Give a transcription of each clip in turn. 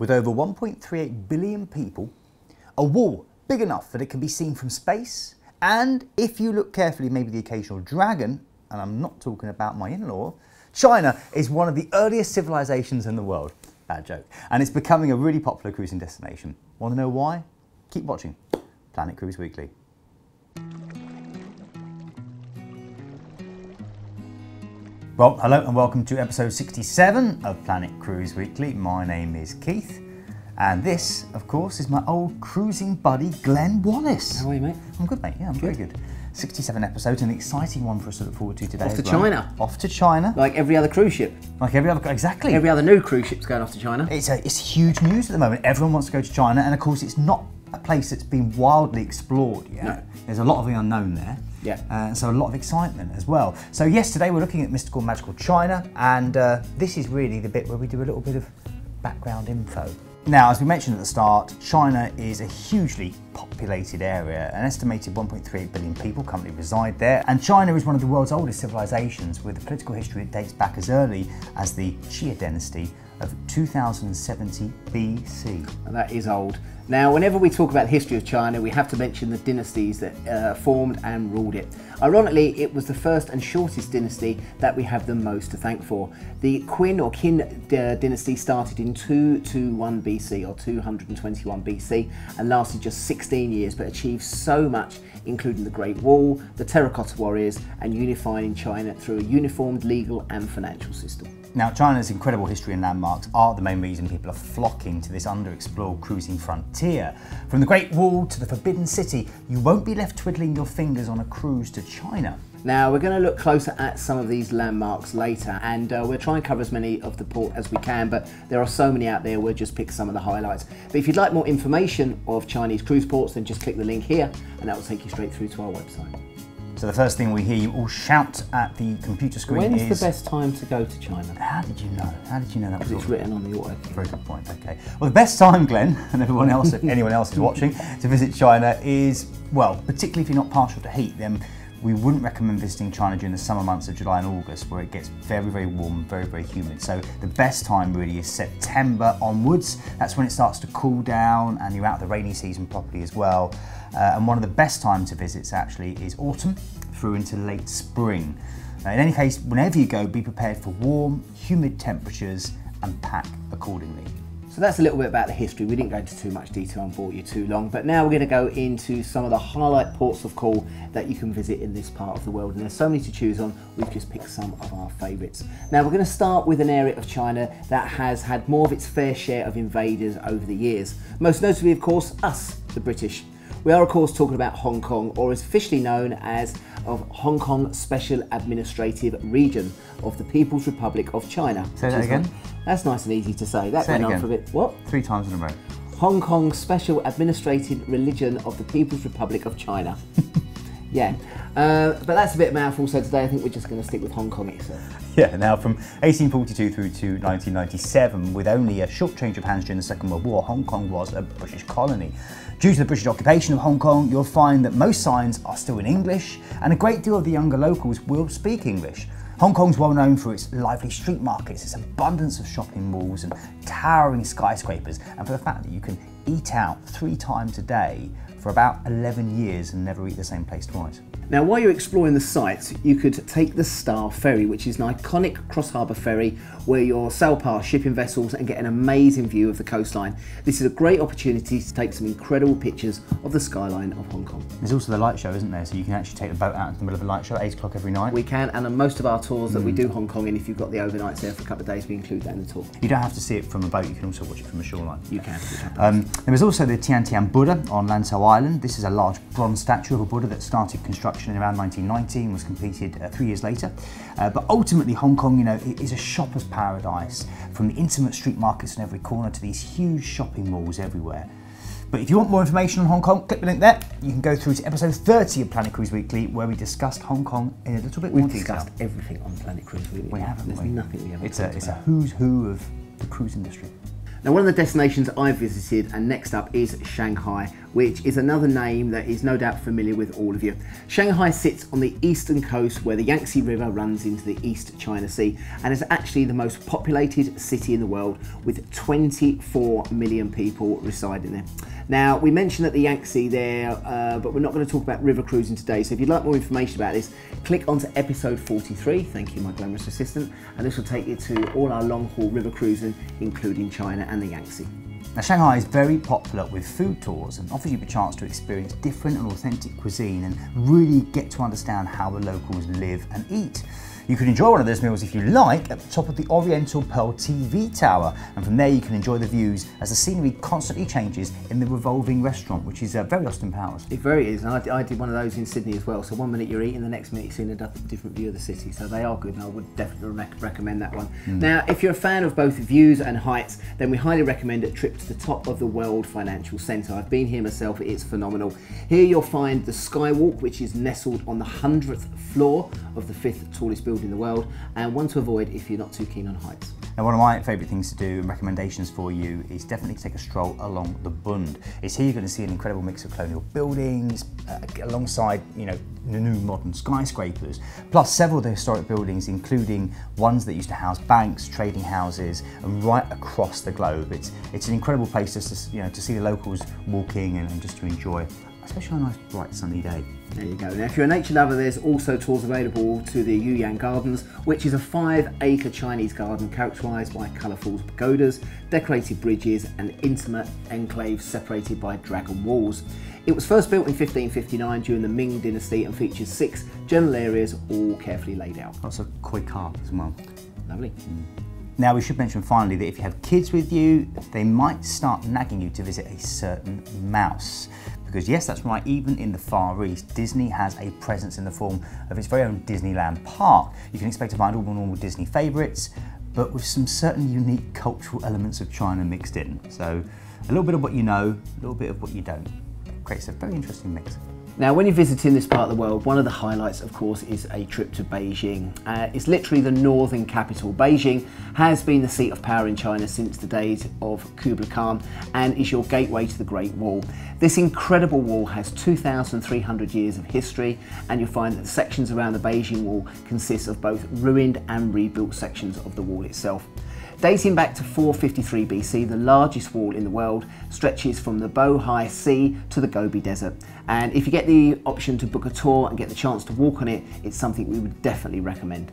with over 1.38 billion people, a wall big enough that it can be seen from space, and if you look carefully, maybe the occasional dragon, and I'm not talking about my in-law, China is one of the earliest civilizations in the world. Bad joke. And it's becoming a really popular cruising destination. Want to know why? Keep watching Planet Cruise Weekly. Well, hello and welcome to episode 67 of Planet Cruise Weekly. My name is Keith, and this, of course, is my old cruising buddy, Glenn Wallace. How are you, mate? I'm good, mate. Yeah, I'm very good. 67 episodes, an exciting one for us to look forward to today. Off to China. Off to China. Like every other cruise ship. Like every other, exactly. Every other new cruise ship's going off to China. It's huge news at the moment. Everyone wants to go to China, and of course, it's not a place that's been wildly explored yet. No. There's a lot of the unknown there. Yeah. So a lot of excitement as well. So yes, today we're looking at mystical, magical China, and this is really the bit where we do a little bit of background info. Now, as we mentioned at the start, China is a hugely populated area. An estimated 1.38 billion people currently reside there, and China is one of the world's oldest civilizations, with a political history that dates back as early as the Xia dynasty of 2070 BC. And that is old. Now, whenever we talk about the history of China, we have to mention the dynasties that formed and ruled it. Ironically, it was the first and shortest dynasty that we have the most to thank for. The Qin dynasty started in 221 BC or 221 BC and lasted just 16 years, but achieved so much, including the Great Wall, the Terracotta Warriors, and unifying China through a uniformed legal and financial system. Now, China's incredible history and landmarks are the main reason people are flocking to this underexplored cruising frontier. From the Great Wall to the Forbidden City, you won't be left twiddling your fingers on a cruise to China. Now, we're going to look closer at some of these landmarks later, and we'll try and cover as many of the port as we can, but there are so many out there, we'll just pick some of the highlights. But if you'd like more information of Chinese cruise ports, then just click the link here, and that will take you straight through to our website. So the first thing we hear you all shout at the computer screen is... When's the best time to go to China? How did you know? How did you know that was? Because it's written on the auto. Very good point, okay. Well, the best time, Glenn, and everyone else, if anyone else is watching, to visit China is, well, particularly if you're not partial to heat, then we wouldn't recommend visiting China during the summer months of July and August, where it gets very, very warm, very, very humid. So the best time really is September onwards. That's when it starts to cool down and you're out of the rainy season properly as well. And one of the best times to visit actually is autumn through into late spring. Now, in any case, whenever you go, be prepared for warm, humid temperatures and pack accordingly. So that's a little bit about the history. We didn't go into too much detail and bore you too long, but now we're going to go into some of the highlight ports of call that you can visit in this part of the world. And there's so many to choose on, we've just picked some of our favourites. Now we're going to start with an area of China that has had more of its fair share of invaders over the years. Most notably, of course, us, the British. We are, of course, talking about Hong Kong, or is officially known as of Hong Kong Special Administrative Region of the People's Republic of China. Say that again. That's nice and easy to say. That went on for a bit. What? 3 times in a row. Hong Kong Special Administrative Religion of the People's Republic of China. Yeah, but that's a bit of a mouthful, so today I think we're just going to stick with Hong Kong itself. Yeah, now from 1842 through to 1997, with only a short change of hands during the Second World War, Hong Kong was a British colony. Due to the British occupation of Hong Kong, you'll find that most signs are still in English, and a great deal of the younger locals will speak English. Hong Kong's well known for its lively street markets, its abundance of shopping malls and towering skyscrapers, and for the fact that you can eat out 3 times a day for about 11 years and never eat the same place twice. Now, while you're exploring the sites, you could take the Star Ferry, which is an iconic cross-harbour ferry where you'll sail past shipping vessels and get an amazing view of the coastline. This is a great opportunity to take some incredible pictures of the skyline of Hong Kong. There's also the light show, isn't there? So you can actually take the boat out into the middle of a light show at 8 o'clock every night. We can, and on most of our tours that we do Hong Kong, and if you've got the overnights there for a couple of days, we include that in the tour. You don't have to see it from a boat, you can also watch it from a shoreline. You can. There was also the Tian Buddha on Lantau Island. This is a large bronze statue of a Buddha that started construction in around 1990 and was completed 3 years later. But ultimately, Hong Kong, you know, is a shopper's paradise, from the intimate street markets in every corner to these huge shopping malls everywhere. But if you want more information on Hong Kong, click the link there. You can go through to episode 30 of Planet Cruise Weekly, where we discussed Hong Kong in a little bit more detail. We've discussed everything on Planet Cruise Weekly. We haven't. There's nothing we haven't. It's a who's who of the cruise industry. Now, one of the destinations I've visited, and next up is Shanghai, which is another name that is no doubt familiar with all of you. Shanghai sits on the eastern coast where the Yangtze River runs into the East China Sea, and is actually the most populated city in the world with 24 million people residing there. Now, we mentioned that the Yangtze there, but we're not going to talk about river cruising today. So if you'd like more information about this, click onto episode 43, thank you my glamorous assistant, and this will take you to all our long haul river cruising, including China and the Yangtze. Now, Shanghai is very popular with food tours and offers you a chance to experience different and authentic cuisine and really get to understand how the locals live and eat. You can enjoy one of those meals if you like at the top of the Oriental Pearl TV tower, and from there you can enjoy the views as the scenery constantly changes in the revolving restaurant, which is very Austin Powers. It very is, and I did one of those in Sydney as well. So one minute you're eating, the next minute you're seeing a different view of the city. So they are good, and I would definitely recommend that one. Now, if you're a fan of both views and heights, then we highly recommend a trip to the top of the World Financial Centre. I've been here myself, it's phenomenal. Here you'll find the Skywalk, which is nestled on the 100th floor of the 5th tallest building in the world, and one to avoid if you're not too keen on heights. Now, one of my favourite things to do and recommendations for you is definitely to take a stroll along the Bund. It's here you're going to see an incredible mix of colonial buildings alongside, you know, the new modern skyscrapers, plus several of the historic buildings, including ones that used to house banks, trading houses, and right across the globe. It's an incredible place just to, you know, to see the locals walking and just to enjoy, especially on a nice bright sunny day. There you go. Now, if you're a nature lover, there's also tours available to the Yuyang Gardens, which is a 5-acre Chinese garden characterised by colourful pagodas, decorated bridges, and intimate enclaves separated by dragon walls. It was first built in 1559 during the Ming Dynasty and features 6 general areas, all carefully laid out. Lots of koi carp as well. Lovely. Now, we should mention finally that if you have kids with you, they might start nagging you to visit a certain mouse. Because yes, that's right, even in the Far East, Disney has a presence in the form of its very own Disneyland park. You can expect to find all the normal Disney favourites, but with some certain unique cultural elements of China mixed in. So a little bit of what you know, a little bit of what you don't. Creates a very interesting mix. Now, when you're visiting this part of the world, one of the highlights, of course, is a trip to Beijing. It's literally the northern capital. Beijing has been the seat of power in China since the days of Kublai Khan and is your gateway to the Great Wall. This incredible wall has 2,300 years of history, and you'll find that the sections around the Beijing Wall consist of both ruined and rebuilt sections of the wall itself. Dating back to 453 BC, the largest wall in the world stretches from the Bohai Sea to the Gobi Desert. And if you get the option to book a tour and get the chance to walk on it, it's something we would definitely recommend.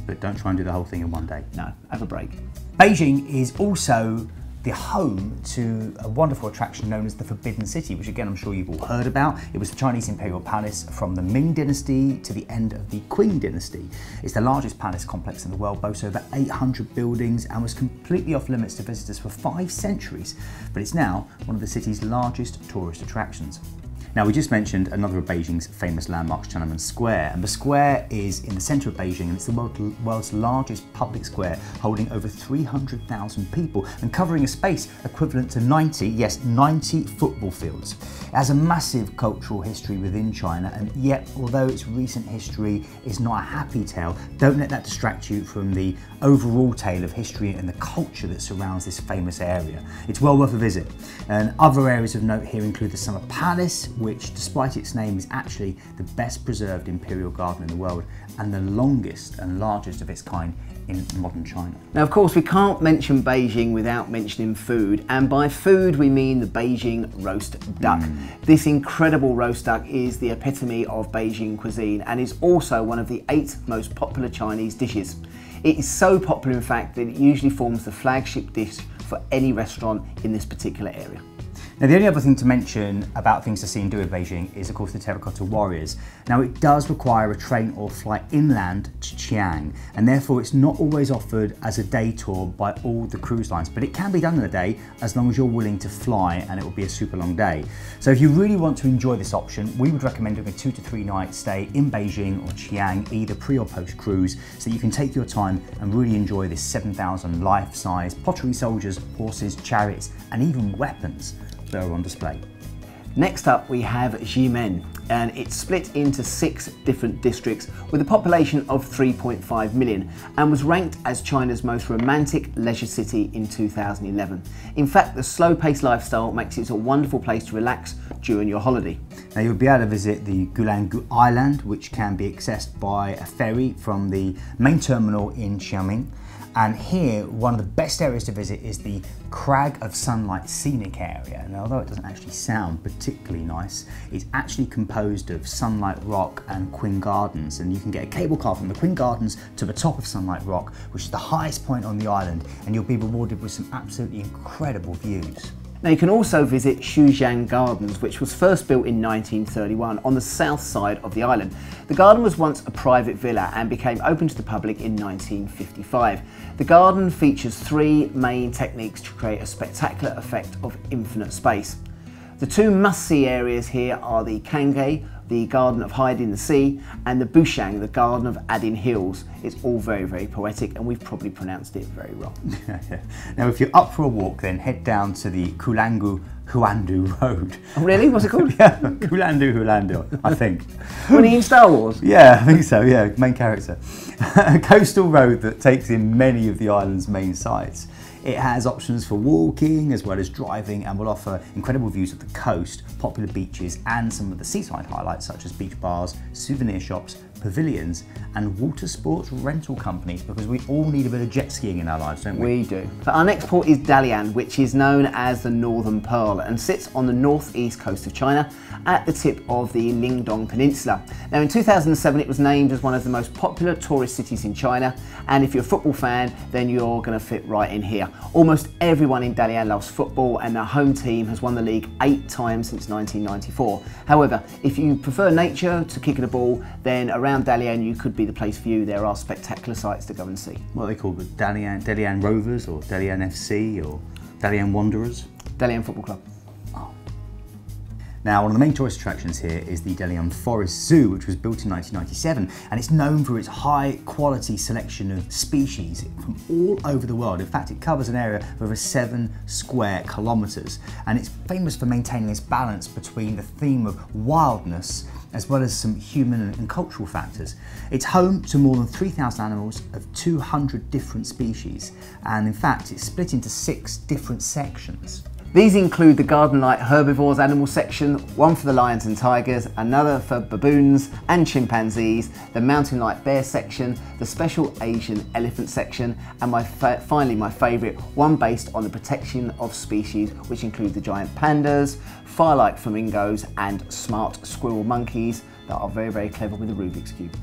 But don't try and do the whole thing in one day. No, have a break. Beijing is also the home to a wonderful attraction known as the Forbidden City, which again I'm sure you've all heard about. It was the Chinese imperial palace from the Ming Dynasty to the end of the Qing Dynasty. It's the largest palace complex in the world, boasts over 800 buildings, and was completely off limits to visitors for 5 centuries. But it's now one of the city's largest tourist attractions. Now, we just mentioned another of Beijing's famous landmarks, Tiananmen Square, and the square is in the centre of Beijing, and it's the world's largest public square, holding over 300,000 people and covering a space equivalent to 90 football fields. It has a massive cultural history within China, and yet, although its recent history is not a happy tale, don't let that distract you from the overall tale of history and the culture that surrounds this famous area. It's well worth a visit. And other areas of note here include the Summer Palace, which, despite its name, is actually the best preserved imperial garden in the world and the longest and largest of its kind in modern China. Now, of course, we can't mention Beijing without mentioning food, and by food we mean the Beijing roast duck. This incredible roast duck is the epitome of Beijing cuisine and is also one of the 8 most popular Chinese dishes. It is so popular, in fact, that it usually forms the flagship dish for any restaurant in this particular area. Now, the only other thing to mention about things to see and do in Beijing is, of course, the Terracotta Warriors. Now, it does require a train or flight inland to Chiang, and therefore it's not always offered as a day tour by all the cruise lines, but it can be done in a day as long as you're willing to fly, and it will be a super long day. So if you really want to enjoy this option, we would recommend doing a 2 to 3 night stay in Beijing or Chiang, either pre or post cruise, so that you can take your time and really enjoy this 7,000 life-size pottery soldiers, horses, chariots, and even weapons that are on display. Next up, we have Ximen. and it's split into 6 different districts with a population of 3.5 million and was ranked as China's most romantic leisure city in 2011. In fact, the slow-paced lifestyle makes it a wonderful place to relax during your holiday. Now you'll be able to visit the Guangzhou Island, which can be accessed by a ferry from the main terminal in Xiamen. And here, one of the best areas to visit is the Crag of Sunlight Scenic Area. And although it doesn't actually sound particularly nice, it's actually composed of Sunlight Rock and Quinn Gardens. And you can get a cable car from the Quinn Gardens to the top of Sunlight Rock, which is the highest point on the island, and you'll be rewarded with some absolutely incredible views. Now you can also visit Shuzhang Gardens, which was first built in 1931 on the south side of the island. The garden was once a private villa and became open to the public in 1955. The garden features 3 main techniques to create a spectacular effect of infinite space. The 2 must-see areas here are the Kangay, the Garden of Hide in the Sea, and the Bushang, the Garden of Adding Hills. It's all very, very poetic, and we've probably pronounced it very wrong. Now, if you're up for a walk, then head down to the Guangzhou Road. Oh, really? What's it called? Yeah, Guangzhou, I think. When he in Star Wars? Yeah, I think so, yeah, main character. A coastal road that takes in many of the island's main sites. It has options for walking as well as driving and will offer incredible views of the coast, popular beaches and some of the seaside highlights such as beach bars, souvenir shops, pavilions and water sports rental companies, because we all need a bit of jet skiing in our lives, don't we? We do. But our next port is Dalian, which is known as the Northern Pearl and sits on the northeast coast of China at the tip of the Lingdong Peninsula. Now in 2007 it was named as one of the most popular tourist cities in China, and if you're a football fan then you're going to fit right in here. Almost everyone in Dalian loves football and their home team has won the league 8 times since 1994. However, if you prefer nature to kicking a ball, then around Dalian you could be the place for you. There are spectacular sights to go and see. What are they called? The Dalian Rovers or Dalian FC or Dalian Wanderers? Dalian Football Club. Now, one of the main tourist attractions here is the Dalian Forest Zoo, which was built in 1997, and it's known for its high quality selection of species from all over the world. In fact, it covers an area of over 7 square kilometres, and it's famous for maintaining this balance between the theme of wildness as well as some human and cultural factors. It's home to more than 3,000 animals of 200 different species, and in fact, it's split into 6 different sections. These include the garden-like herbivores animal section, one for the lions and tigers, another for baboons and chimpanzees, the mountain-like bear section, the special Asian elephant section, and finally my favourite, one based on the protection of species, which include the giant pandas, fire-like flamingos and smart squirrel monkeys that are very, very clever with the Rubik's Cube.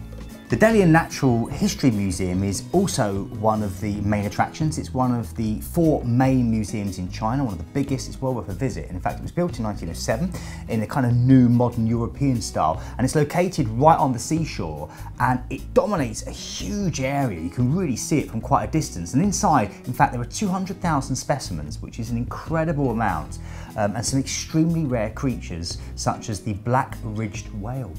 The Dalian Natural History Museum is also one of the main attractions. It's one of the 4 main museums in China, one of the biggest. It's well worth a visit. In fact, it was built in 1907 in a kind of new modern European style, and it's located right on the seashore, and it dominates a huge area. You can really see it from quite a distance, and inside, in fact, there are 200,000 specimens, which is an incredible amount, and some extremely rare creatures such as the black-ridged whale.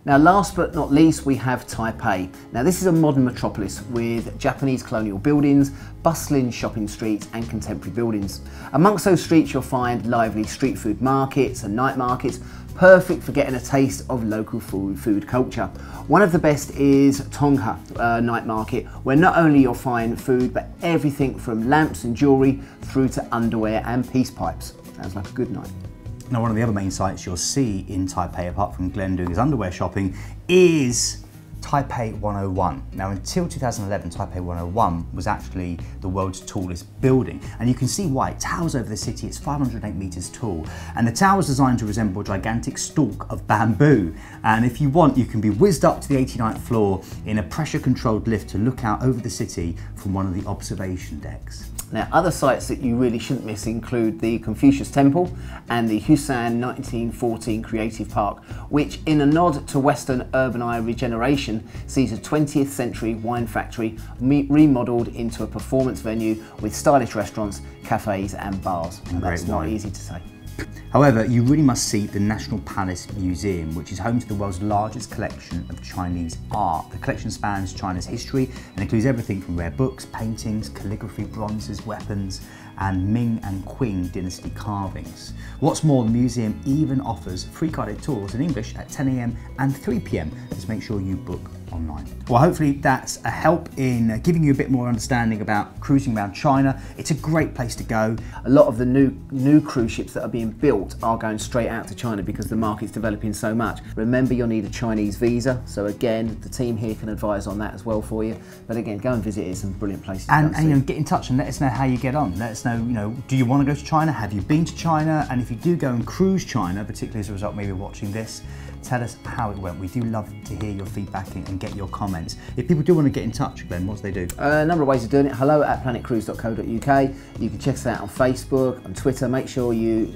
Now last but not least we have Taipei. Now this is a modern metropolis with Japanese colonial buildings, bustling shopping streets and contemporary buildings. Amongst those streets you'll find lively street food markets and night markets, perfect for getting a taste of local food culture. One of the best is Tongha night market, where not only you'll find food but everything from lamps and jewellery through to underwear and peace pipes. Sounds like a good night. Now, one of the other main sites you'll see in Taipei, apart from Glenn doing his underwear shopping, is Taipei 101. Now, until 2011, Taipei 101 was actually the world's tallest building, and you can see why. It towers over the city. It's 508 meters tall, and the tower is designed to resemble a gigantic stalk of bamboo. And if you want, you can be whizzed up to the 89th floor in a pressure-controlled lift to look out over the city from one of the observation decks. Now, other sites that you really shouldn't miss include the Confucius Temple and the Husan 1914 Creative Park, which, in a nod to Western urban eye regeneration, sees a 20th century wine factory remodelled into a performance venue with stylish restaurants, cafes and bars. And that's not easy to say. However, you really must see the National Palace Museum, which is home to the world's largest collection of Chinese art. The collection spans China's history and includes everything from rare books, paintings, calligraphy, bronzes, weapons, and Ming and Qing dynasty carvings. What's more, the museum even offers free guided tours in English at 10 AM and 3 PM. Just make sure you book online. Well, hopefully that's a help in giving you a bit more understanding about cruising around China. It's a great place to go. A lot of the new cruise ships that are being built are going straight out to China because the market's developing so much. Remember, you'll need a Chinese visa, so again, the team here can advise on that as well for you. But again, go and visit it. Some brilliant places to and you know, get in touch and let us know how you get on. Let us know, you know, do you want to go to China? Have you been to China? And if you do go and cruise China, particularly as a result maybe watching this, tell us how it went. We do love to hear your feedback and get your comments. If people do want to get in touch, Glenn, what do they do? A number of ways of doing it. hello@planetcruise.co.uk. You can check us out on Facebook, on Twitter. Make sure you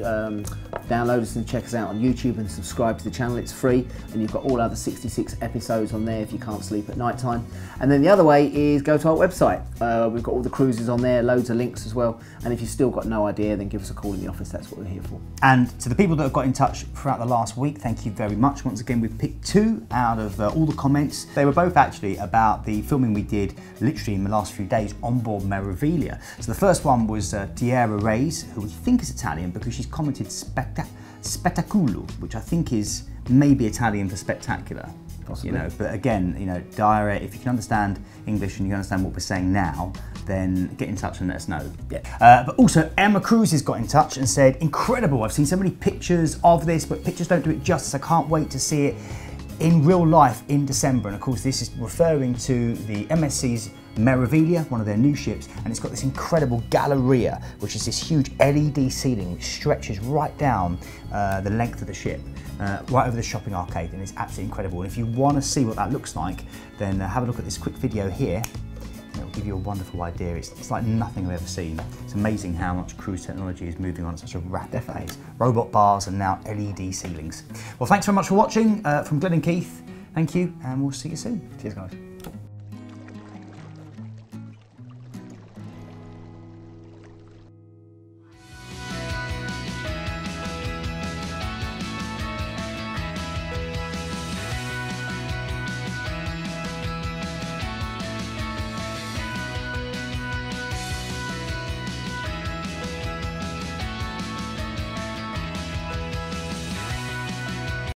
download us and check us out on YouTube and subscribe to the channel. It's free, and you've got all other 66 episodes on there if you can't sleep at night time. And then the other way is go to our website. We've got all the cruises on there, loads of links as well. And if you've still got no idea, then give us a call in the office. That's what we're here for. And to the people that have got in touch throughout the last week, thank you very much. Once again, we've picked 2 out of all the comments. They were both actually about the filming we did literally in the last few days on board Meraviglia. So the first one was Tierra Reyes, who we think is Italian because she's commented spettaculo, which I think is maybe Italian for spectacular. Possibly. You know, but again, you know, Diarra, if you can understand English and you can understand what we're saying now, then get in touch and let us know. Yeah. But also Emma Cruises got in touch and said, incredible, I've seen so many pictures of this, but pictures don't do it justice. I can't wait to see it in real life in December. And of course, this is referring to the MSC's Meraviglia, one of their new ships, and it's got this incredible Galleria, which is this huge LED ceiling which stretches right down the length of the ship, right over the shopping arcade, and it's absolutely incredible. And if you want to see what that looks like, then have a look at this quick video here. It'll give you a wonderful idea. It's like nothing I've ever seen. It's amazing how much cruise technology is moving on at such a rapid pace. Robot bars and now LED ceilings. Well, thanks very much for watching. From Glenn and Keith, thank you, and we'll see you soon. Cheers, guys.